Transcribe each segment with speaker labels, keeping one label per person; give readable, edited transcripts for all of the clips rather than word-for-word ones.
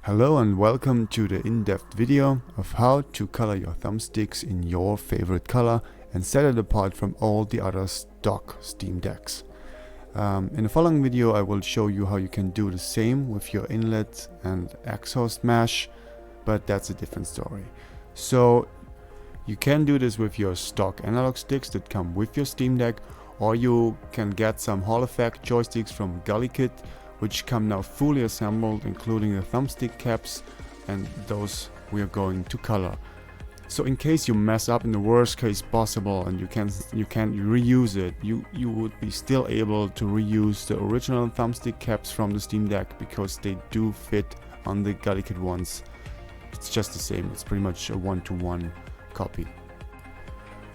Speaker 1: Hello and welcome to the in-depth video of how to color your thumbsticks in your favorite color and set it apart from all the other stock Steam Decks. In the following video I will show you how you can do the same with your inlet and exhaust mesh, but that's a different story. So you can do this with your stock analog sticks that come with your Steam Deck, or you can get some Hall Effect joysticks from GullyKit, which come now fully assembled, including the thumbstick caps, and those we are going to color. So in case you mess up in the worst case possible and you can't reuse it, you would be still able to reuse the original thumbstick caps from the Steam Deck because they do fit on the GullyKit ones. It's just the same, it's pretty much a one-to-one copy.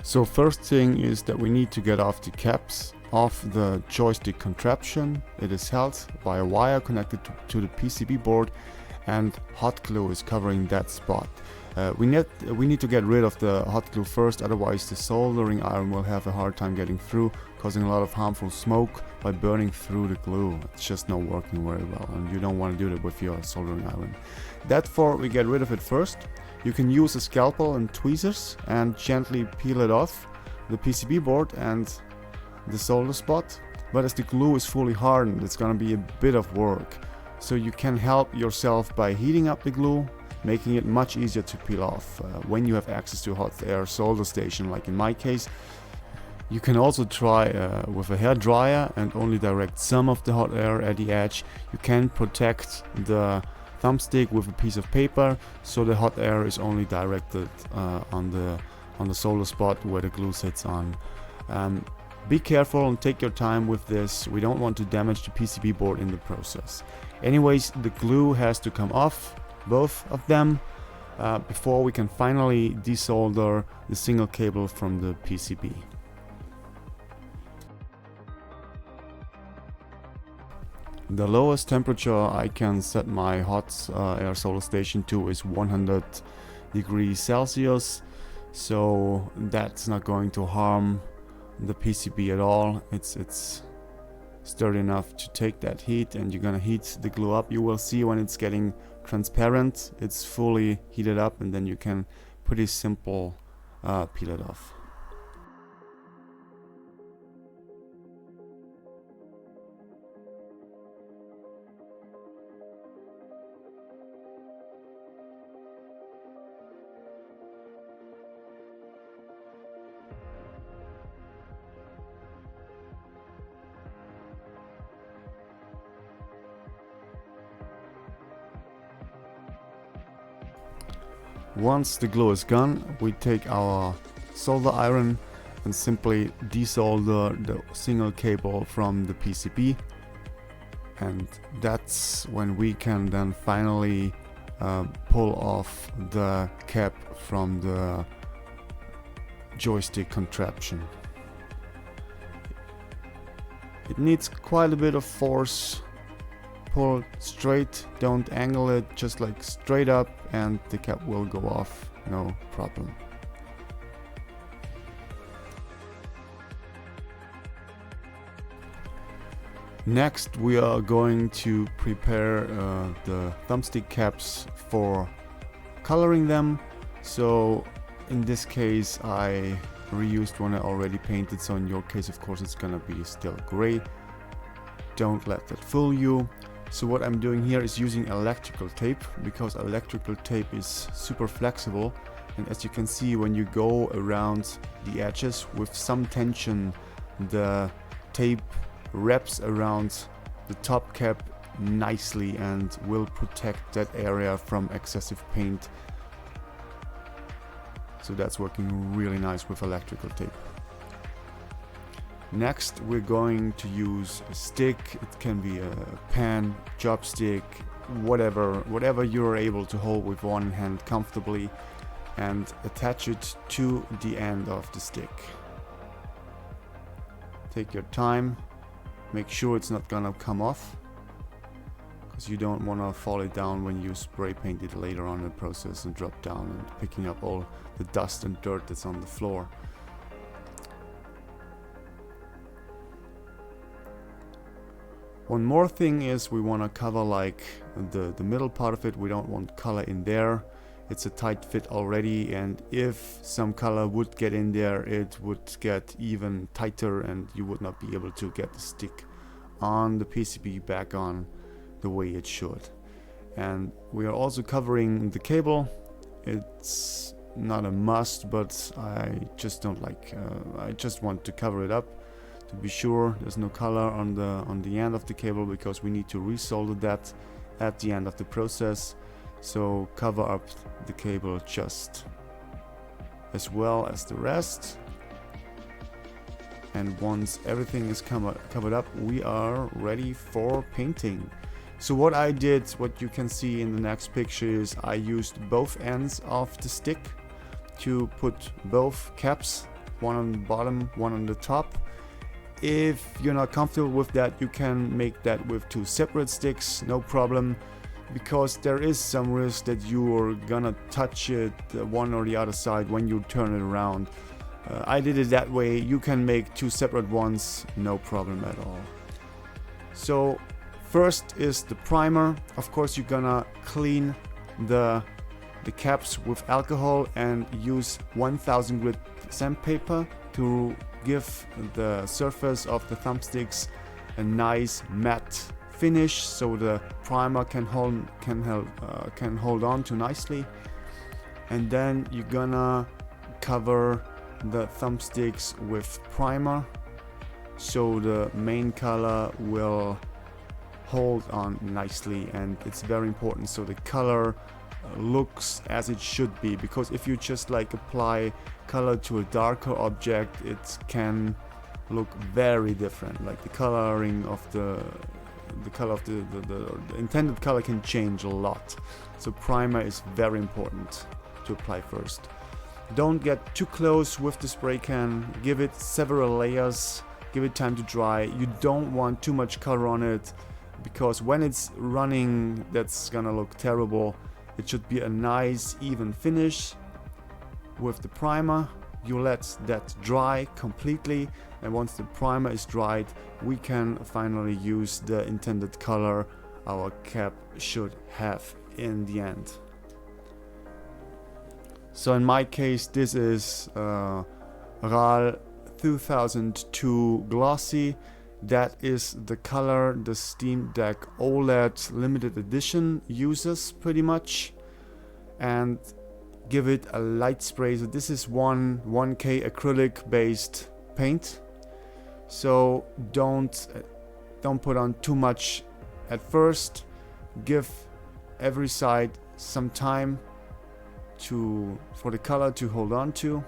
Speaker 1: So first thing is that we need to get off the caps of the joystick contraption. It is held by a wire connected to the PCB board, and hot glue is covering that spot. We need to get rid of the hot glue first, otherwise the soldering iron will have a hard time getting through, causing a lot of harmful smoke by burning through the glue. It's just not working very well, and you don't want to do that with your soldering iron. Therefore we get rid of it first. You can use a scalpel and tweezers and gently peel it off the PCB board and the solder spot, but as the glue is fully hardened, it's gonna be a bit of work. So you can help yourself by heating up the glue, making it much easier to peel off when you have access to a hot air solder station, like in my case. You can also try with a hair dryer and only direct some of the hot air at the edge. You can protect the thumbstick with a piece of paper, so the hot air is only directed on the solder spot where the glue sits on. Be careful and take your time with this. We don't want to damage the PCB board in the process. Anyways, the glue has to come off, both of them, before we can finally desolder the single cable from the PCB. The lowest temperature I can set my hot air solder station to is 100 degrees Celsius, so that's not going to harm the PCB at all. It's sturdy enough to take that heat, and you're gonna heat the glue up. You will see when it's getting transparent, it's fully heated up, and then you can pretty simple peel it off. Once the glue is gone, we take our solder iron and simply desolder the single cable from the PCB, and that's when we can then finally pull off the cap from the joystick contraption. It needs quite a bit of force. Pull straight, don't angle it, just like straight up, and the cap will go off, no problem. Next we are going to prepare the thumbstick caps for coloring them. So in this case I reused one I already painted, so in your case of course it's gonna be still gray. Don't let that fool you. So what I'm doing here is using electrical tape, because electrical tape is super flexible, and as you can see, when you go around the edges with some tension, the tape wraps around the top cap nicely and will protect that area from excessive paint. So that's working really nice with electrical tape. Next we're going to use a stick. It can be a pen, chopstick, whatever you're able to hold with one hand comfortably, and attach it to the end of the stick. Take your time, make sure it's not gonna come off, because you don't want to fall it down when you spray paint it later on in the process and drop down and picking up all the dust and dirt that's on the floor. One more thing is we want to cover like the middle part of it. We don't want color in there. It's a tight fit already, and if some color would get in there, it would get even tighter and you would not be able to get the stick on the PCB back on the way it should. And we are also covering the cable. It's not a must, but I just don't like, I just want to cover it up to be sure there's no color on the end of the cable, because we need to resolder that at the end of the process. So cover up the cable just as well as the rest, and once everything is covered up, we are ready for painting. So what I did, what you can see in the next picture, is I used both ends of the stick to put both caps, one on the bottom, one on the top. If you're not comfortable with that, you can make that with two separate sticks, no problem, because there is some risk that you are gonna touch it one or the other side when you turn it around. I did it that way. You can make two separate ones, no problem at all. So first is the primer. Of course, you're gonna clean the caps with alcohol and use 1000 grit sandpaper to give the surface of the thumbsticks a nice matte finish, so the primer can hold on to nicely. And then you're gonna cover the thumbsticks with primer, so the main color will hold on nicely, and it's very important so the color looks as it should be, because if you just like apply color to a darker object, it can look very different. Like the coloring of the intended color can change a lot. So primer is very important to apply first. Don't get too close with the spray can. Give it several layers. Give it time to dry. You don't want too much color on it, because when it's running, that's gonna look terrible. It should be a nice even finish. With the primer, you let that dry completely, and once the primer is dried, we can finally use the intended color our cap should have in the end. So in my case, this is RAL 2002 Glossy. That is the color the Steam Deck OLED limited edition uses pretty much. And give it a light spray. So this is 1K acrylic based paint. So don't put on too much at first. Give every side some time for the color to hold on to,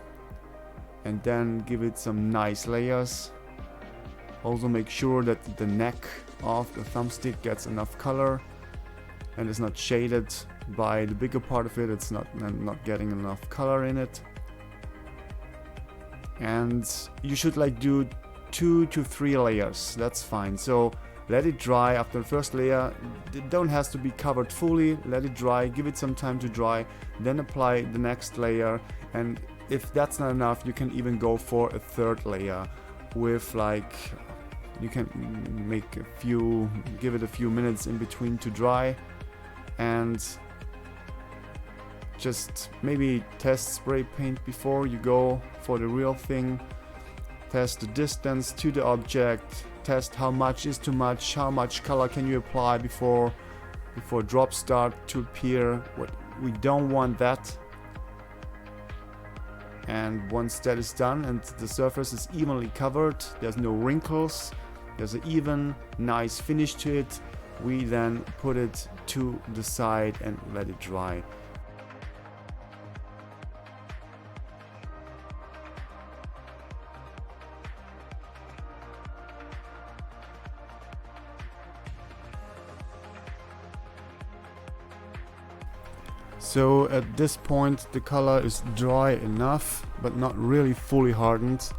Speaker 1: and then give it some nice layers. Also make sure that the neck of the thumbstick gets enough color and is not shaded by the bigger part of it. It's not getting enough color in it. And you should like do 2 to 3 layers. That's fine. So let it dry after the first layer. It don't have to be covered fully. Let it dry, give it some time to dry, then apply the next layer. And if that's not enough, you can even go for a third layer with like, you can give it a few minutes in between to dry, and just maybe test spray paint before you go for the real thing. Test the distance to the object, test how much is too much, how much color can you apply before drops start to appear. We don't want that. And once that is done and the surface is evenly covered, there's no wrinkles, there's an even nice finish to it, we then put it to the side and let it dry. So at this point the color is dry enough, but not really fully hardened,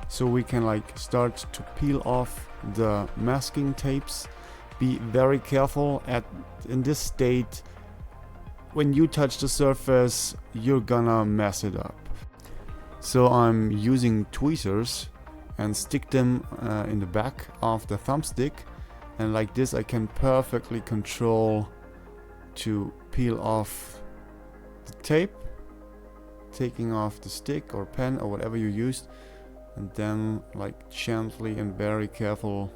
Speaker 1: so we can like start to peel off the masking tapes. Be very careful in this state. When you touch the surface, you're gonna mess it up. So I'm using tweezers and stick them in the back of the thumbstick, and like this I can perfectly control to peel off the tape, taking off the stick or pen or whatever you used, and then like gently and very careful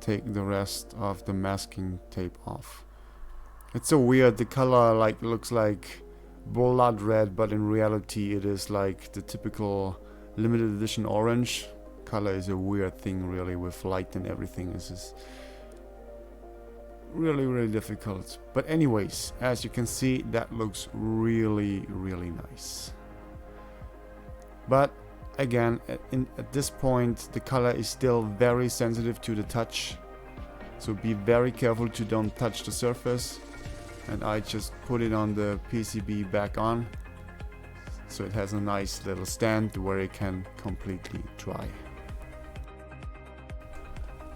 Speaker 1: take the rest of the masking tape off. It's so weird, the color like looks like blood red, but in reality it is like the typical limited edition orange. Color is a weird thing really, with light and everything. This is really difficult. But anyways, as you can see, that looks really nice. But again, at this point the color is still very sensitive to the touch, so be very careful to don't touch the surface. And I just put it on the PCB back on, so it has a nice little stand where it can completely dry.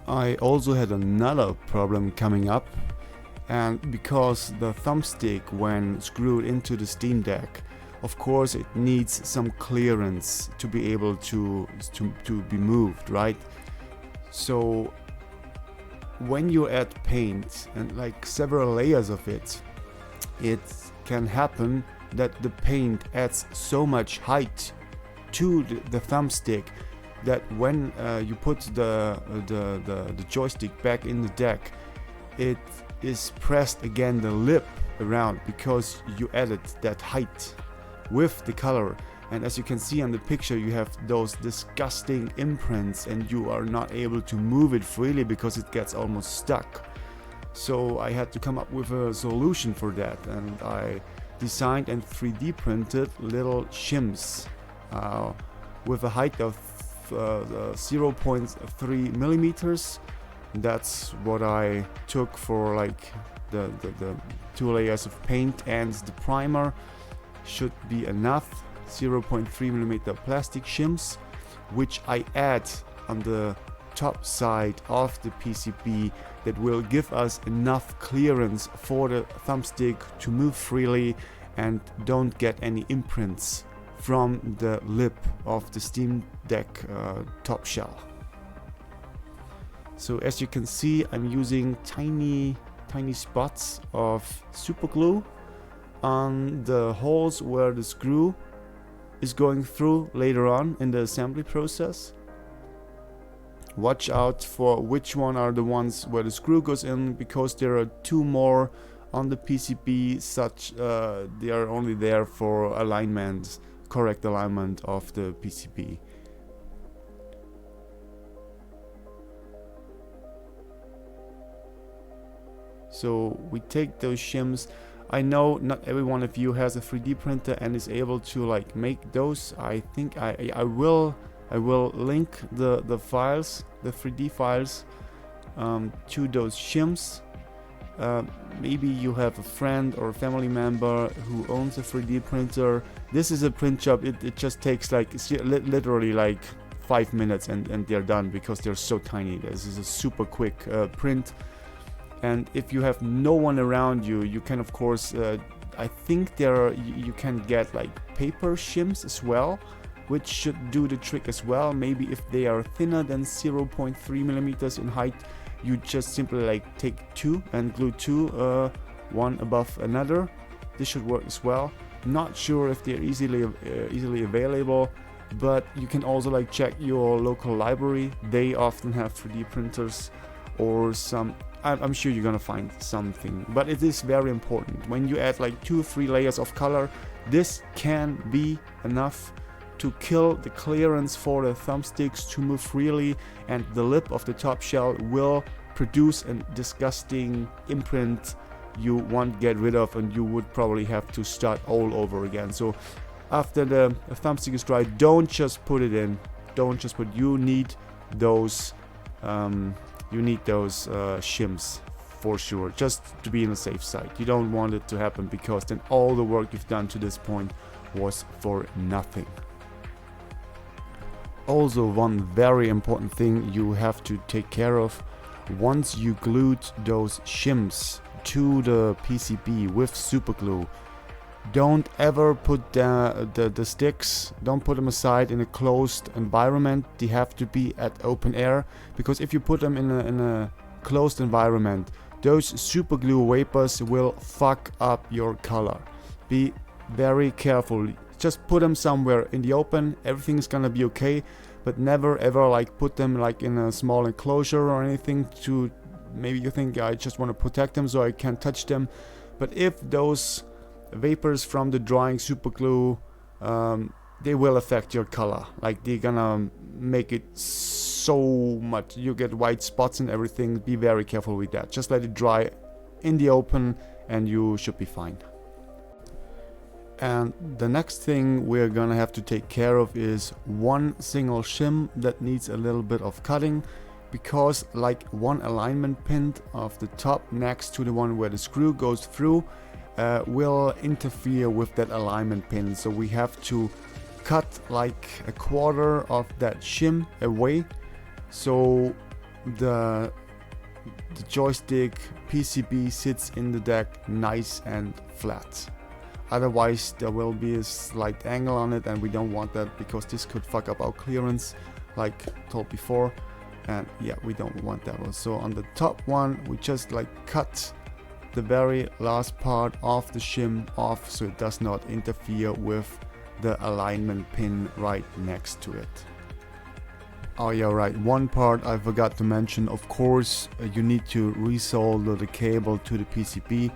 Speaker 1: I also had another problem coming up, and because the thumbstick, when screwed into the Steam Deck, of course it needs some clearance to be able to be moved, right? So when you add paint and like several layers of it, it can happen that the paint adds so much height to the thumbstick that when you put the joystick back in the deck, it is pressed again the lip around, because you added that height with the color. And as you can see on the picture, you have those disgusting imprints and you are not able to move it freely because it gets almost stuck. So I had to come up with a solution for that, and I designed and 3D printed little shims with a height of 0.3 millimeters. That's what I took for like the 2 layers of paint, and the primer should be enough. 0.3 millimeter plastic shims, which I add on the top side of the PCB, that will give us enough clearance for the thumbstick to move freely and don't get any imprints from the lip of the Steam Deck top shell. So as you can see, I'm using tiny spots of super glue on the holes where the screw is going through later on in the assembly process. Watch out for which one are the ones where the screw goes in, because there are 2 more on the PCB, such they are only there for alignment, correct alignment of the PCB. So we take those shims. I know not every one of you has a 3D printer and is able to like make those. I think I will link the files, the 3D files, to those shims. Maybe you have a friend or a family member who owns a 3D printer. This is a print job. It just takes like literally like 5 minutes and they're done, because they're so tiny. This is a super quick print. And if you have no one around you, you can of course, I think you can get like paper shims as well, which should do the trick as well. Maybe if they are thinner than 0.3 millimeters in height, you just simply like take 2 and glue 2 one above another. This should work as well. Not sure if they're easily available, but you can also like check your local library. They often have 3D printers or some. I'm sure you're gonna find something, but it is very important. When you add like 2 or 3 layers of color, this can be enough to kill the clearance for the thumbsticks to move freely, and the lip of the top shell will produce a disgusting imprint you won't get rid of, and you would probably have to start all over again. So after the thumbstick is dry, don't just put it in. Don't just put. You need those. Shims for sure, just to be on the safe side. You don't want it to happen, because then all the work you've done to this point was for nothing. Also, one very important thing you have to take care of: once you glued those shims to the PCB with super glue, don't ever put the sticks, don't put them aside in a closed environment. They have to be at open air, because if you put them in closed environment, those super glue vapors will fuck up your color. Be very careful. Just put them somewhere in the open, everything's gonna be okay, but never ever like put them like in a small enclosure or anything. To maybe you think I just want to protect them so I can't touch them, but if those vapors from the drying super glue, they will affect your color. Like they're gonna make it so much, you get white spots and everything. Be very careful with that. Just let it dry in the open and you should be fine. And the next thing we're gonna have to take care of is one single shim that needs a little bit of cutting, because like one alignment pin of the top next to the one where the screw goes through will interfere with that alignment pin. So we have to cut like a quarter of that shim away, so the joystick PCB sits in the deck nice and flat. Otherwise there will be a slight angle on it, and we don't want that because this could fuck up our clearance like told before, and yeah, we don't want that one. So on the top one we just like cut the very last part of the shim off so it does not interfere with the alignment pin right next to it. Oh yeah, right, one part I forgot to mention. Of course you need to resolder the cable to the PCB.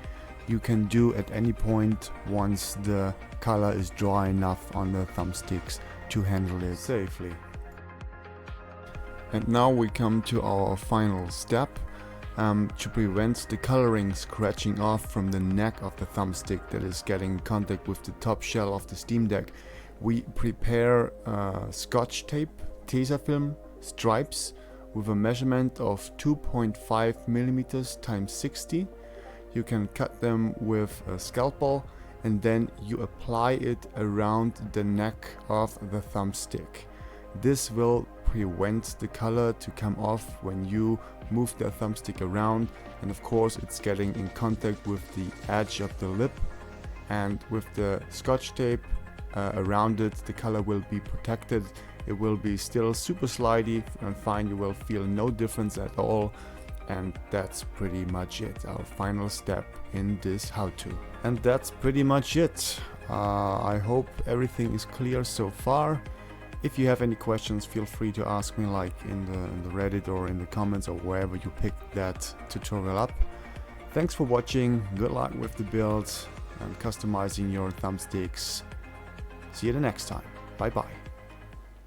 Speaker 1: You can do at any point once the color is dry enough on the thumbsticks to handle it safely. And now we come to our final step. To prevent the coloring scratching off from the neck of the thumbstick that is getting in contact with the top shell of the Steam Deck, we prepare Scotch tape, Tesafilm stripes with a measurement of 2.5 millimeters times 60. You can cut them with a scalpel and then you apply it around the neck of the thumbstick. This will prevent the color to come off when you move the thumbstick around, and of course it's getting in contact with the edge of the lip, and with the Scotch tape around it the color will be protected. It will be still super slidey and fine, you will feel no difference at all. And that's pretty much it, our final step in this how-to. And that's pretty much it. I hope everything is clear so far. If you have any questions, feel free to ask me like in the Reddit or in the comments or wherever you picked that tutorial up. Thanks for watching, good luck with the build and customizing your thumbsticks. See you the next time, bye bye.